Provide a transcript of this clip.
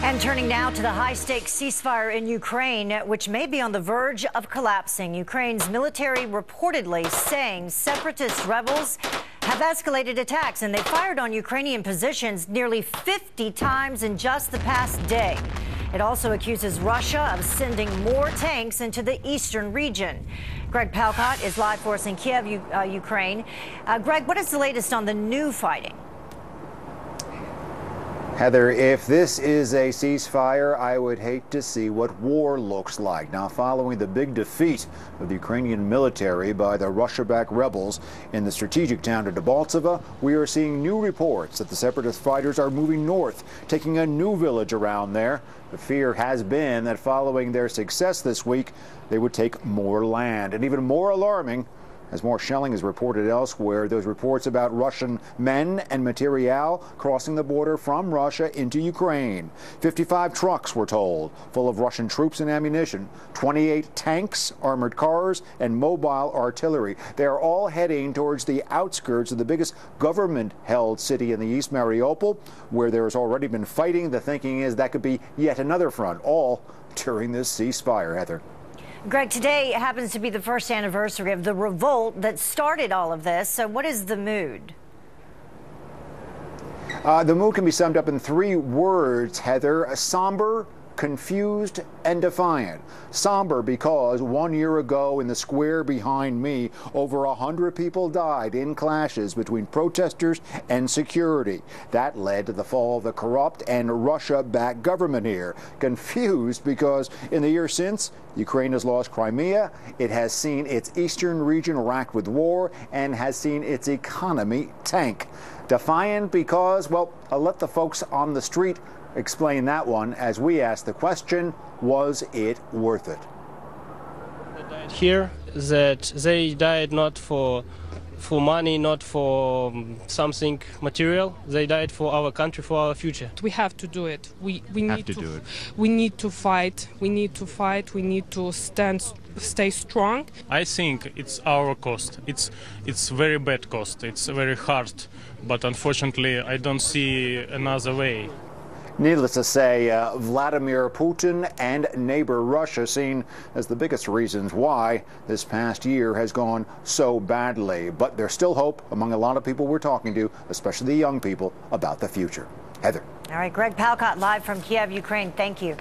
And turning now to the high-stakes ceasefire in Ukraine, which may be on the verge of collapsing. Ukraine's military reportedly saying separatist rebels have escalated attacks, and they fired on Ukrainian positions nearly 50 times in just the past day. It also accuses Russia of sending more tanks into the eastern region. Greg Palcott is live for us in Kiev, Ukraine. Greg, what is the latest on the new fighting? Heather, if this is a ceasefire, I would hate to see what war looks like. Now, following the big defeat of the Ukrainian military by the Russia-backed rebels in the strategic town of Debaltseve, we are seeing new reports that the separatist fighters are moving north, taking a new village around there. The fear has been that following their success this week, they would take more land. And even more alarming, as more shelling is reported elsewhere, those reports about Russian men and material crossing the border from Russia into Ukraine. 55 trucks, we're told, full of Russian troops and ammunition, 28 tanks, armored cars, and mobile artillery. They are all heading towards the outskirts of the biggest government-held city in the east, Mariupol, where there has already been fighting. The thinking is that could be yet another front, all during this ceasefire, Heather. Greg, today happens to be the first anniversary of the revolt that started all of this. So what is the mood? The mood can be summed up in 3 words, Heather: somber, confused, and defiant. Somber because 1 year ago in the square behind me, over 100 people died in clashes between protesters and security. That led to the fall of the corrupt and Russia-backed government here. Confused because in the year since, Ukraine has lost Crimea, it has seen its eastern region racked with war, and has seen its economy tank. Defiant because, well, I'll let the folks on the street explain that one as we ask the question, was it worth it? Here that they died not for money, not for something material. They died for our country, for our future. We have to do it. We need to do it. We need to fight. We need to fight. We need to stay strong. I think it's our cost. It's very bad cost. It's very hard, but unfortunately I don't see another way. Needless to say, Vladimir Putin and neighbor Russia seen as the biggest reasons why this past year has gone so badly. But there's still hope among a lot of people we're talking to, especially the young people, about the future. Heather. All right, Greg Palcott live from Kiev, Ukraine. Thank you.